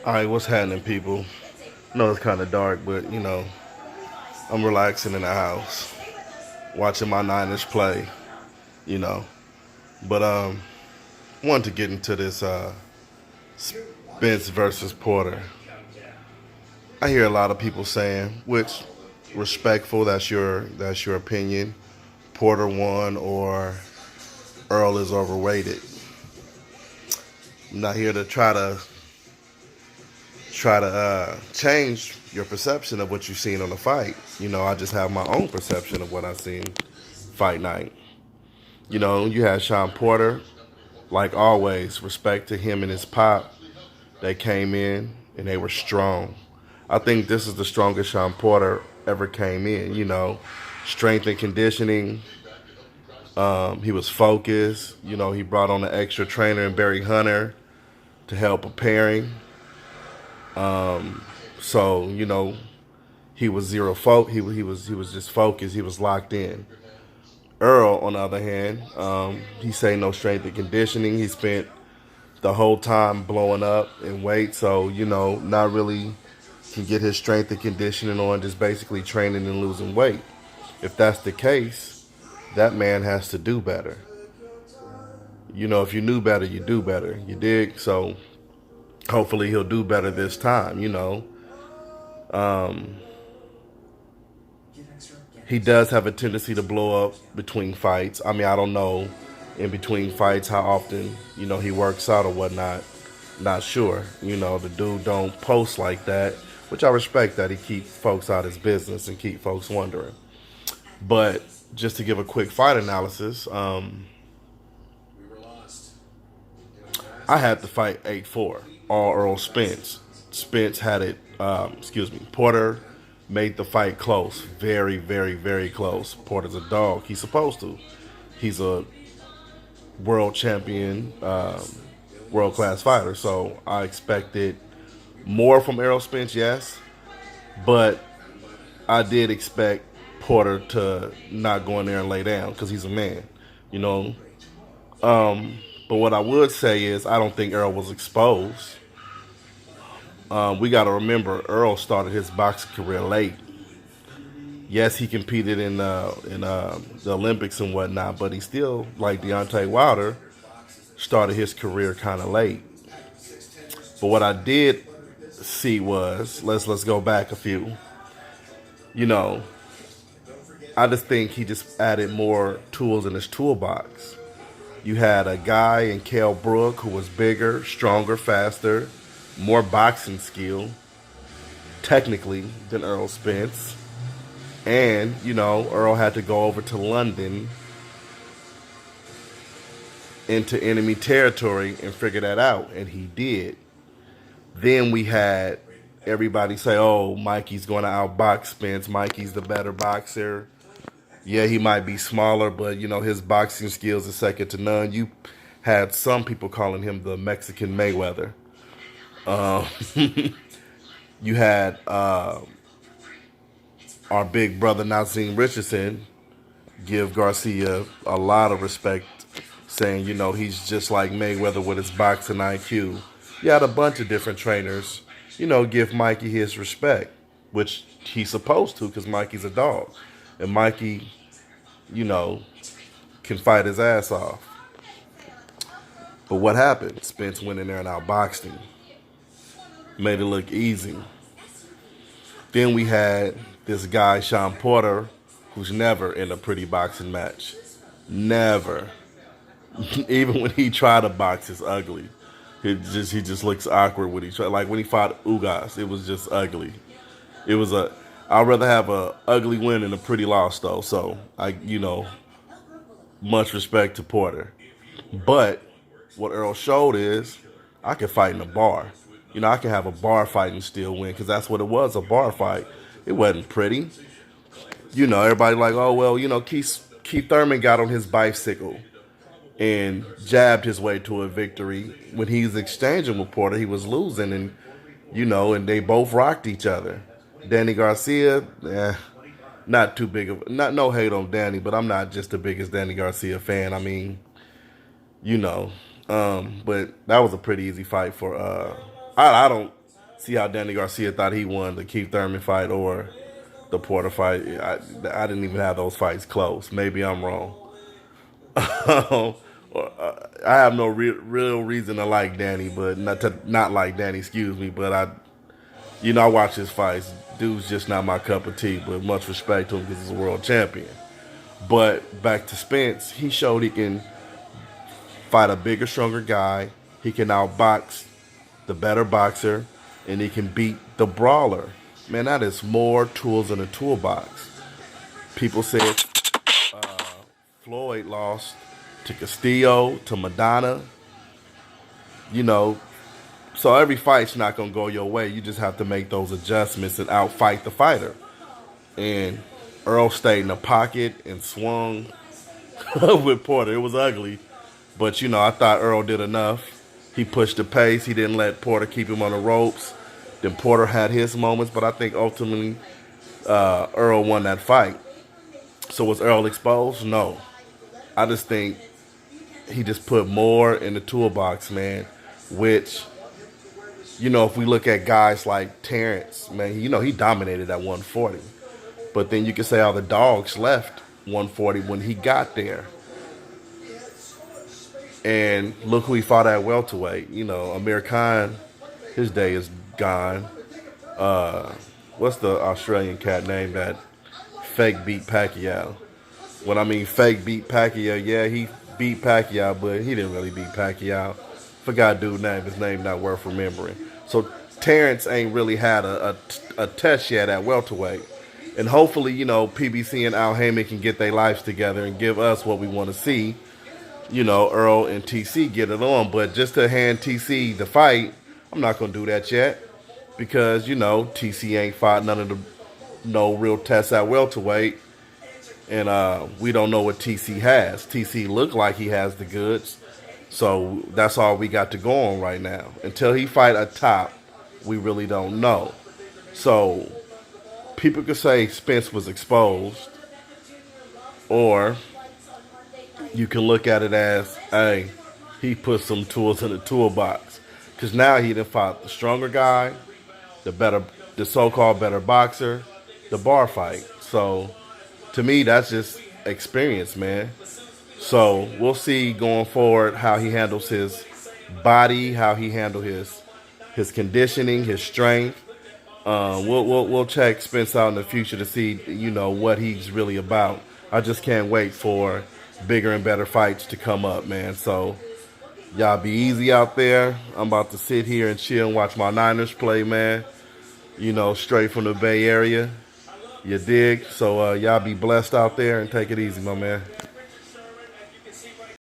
All right, what's happening, people? I know it's kind of dark, but I'm relaxing in the house, watching my Niners play. You know, but wanted to get into this Spence versus Porter. I hear a lot of people saying, which respectful. That's your opinion. Porter won or Earl is overrated. I'm not here to try to change your perception of what you've seen on the fight. I just have my own perception of what I've seen fight night. You had Sean Porter, like always, respect to him and his pop. They came in and they were strong. I think this is the strongest Sean Porter ever came in. Strength and conditioning. He was focused. He brought on an extra trainer in Barry Hunter to help preparing. So he was zero focus. He was just focused. He was locked in. Earl, on the other hand, he say no strength and conditioning. He spent the whole time blowing up in weight, so not really can get his strength and conditioning on, just basically training and losing weight. If that's the case, that man has to do better. If you knew better, you do better. You dig? So hopefully he'll do better this time. Um, he does have a tendency to blow up between fights. I mean, I don't know in between fights how often he works out or whatnot. Not sure. The dude don't post like that, which I respect that he keep folks out his business and keep folks wondering. But just to give a quick fight analysis, I had to fight 8-4, all Earl Spence. Spence had it. Porter made the fight close, very, very, very close. Porter's a dog. He's supposed to. He's a world champion, world class fighter. So I expected more from Errol Spence, yes, but I did expect Porter to not go in there and lay down because he's a man, you know. But what I would say is I don't think Errol was exposed. We got to remember Earl started his boxing career late. Yes, he competed in the Olympics and whatnot, but he still, like Deontay Wilder, started his career kind of late. But what I did see was let's go back a few. You know, I just think he just added more tools in his toolbox. You had a guy in Kell Brook who was bigger, stronger, faster, more boxing skill, technically, than Earl Spence. And, Earl had to go over to London into enemy territory and figure that out. And he did. Then we had everybody say, oh, Mikey's going to outbox Spence. Mikey's the better boxer. Yeah, he might be smaller, but, his boxing skills are second to none. You had some people calling him the Mexican Mayweather. Uh, you had our big brother Nazim Richardson give Garcia a lot of respect, saying, he's just like Mayweather with his boxing IQ. You had a bunch of different trainers, give Mikey his respect, which he's supposed to because Mikey's a dog. And Mikey, can fight his ass off. But what happened? Spence went in there and outboxed him. Made it look easy. Then we had this guy, Sean Porter, who's never in a pretty boxing match. Never. Even when he tried to box, it's ugly. He just looks awkward when he tried. Like when he fought Ugas, it was just ugly. I'd rather have a ugly win than a pretty loss though. So much respect to Porter. But what Earl showed is I can fight in a bar. I can have a bar fight and still win because that's what it was, a bar fight. It wasn't pretty. Everybody like, oh, well, Keith Thurman got on his bicycle and jabbed his way to a victory. When he was exchanging with Porter, he was losing and they both rocked each other. Danny Garcia, not too big of, no hate on Danny, but I'm not just the biggest Danny Garcia fan. I mean, but that was a pretty easy fight for, I don't see how Danny Garcia thought he won the Keith Thurman fight or the Porter fight. I didn't even have those fights close. Maybe I'm wrong. I have no real reason to like Danny, but not like Danny. Excuse me, but I watch his fights. Dude's just not my cup of tea. But much respect to him because he's a world champion. But back to Spence, he showed he can fight a bigger, stronger guy. He can outbox the better boxer, and he can beat the brawler. Man, that is more tools in a toolbox. People said Floyd lost to Castillo, to Madonna. You know, so every fight's not going to go your way. You just have to make those adjustments and outfight the fighter. And Earl stayed in the pocket and swung with Porter. It was ugly. But, I thought Earl did enough. He pushed the pace. He didn't let Porter keep him on the ropes. Then Porter had his moments. But I think ultimately Earl won that fight. So was Earl exposed? No. I just think he just put more in the toolbox, man. Which, if we look at guys like Terrence, man, he dominated at 140. But then you can say all the dogs left 140 when he got there. And look who he fought at welterweight. Amir Khan, his day is gone. What's the Australian cat name that fake beat Pacquiao? When I mean fake beat Pacquiao, yeah, he beat Pacquiao, but he didn't really beat Pacquiao. Forgot dude's name. His name not worth remembering. So Terrence ain't really had a test yet at welterweight. And hopefully, PBC and Al Haymon can get their lives together and give us what we want to see. Earl and TC get it on. But just to hand TC the fight, I'm not going to do that yet. Because, TC ain't fought no real tests at welterweight. And we don't know what TC has. TC looked like he has the goods. So that's all we got to go on right now. Until he fight a top, we really don't know. So people could say Spence was exposed. Or you can look at it as, hey, he put some tools in the toolbox. Because now he done fought the stronger guy, the so-called better boxer, the bar fight. So to me, that's just experience, man. So we'll see going forward how he handles his body, how he handles his conditioning, his strength. We'll check Spence out in the future to see what he's really about. I just can't wait for bigger and better fights to come up, man. So y'all be easy out there. I'm about to sit here and chill and watch my Niners play, man. Straight from the Bay Area. You dig? So y'all be blessed out there and take it easy, my man.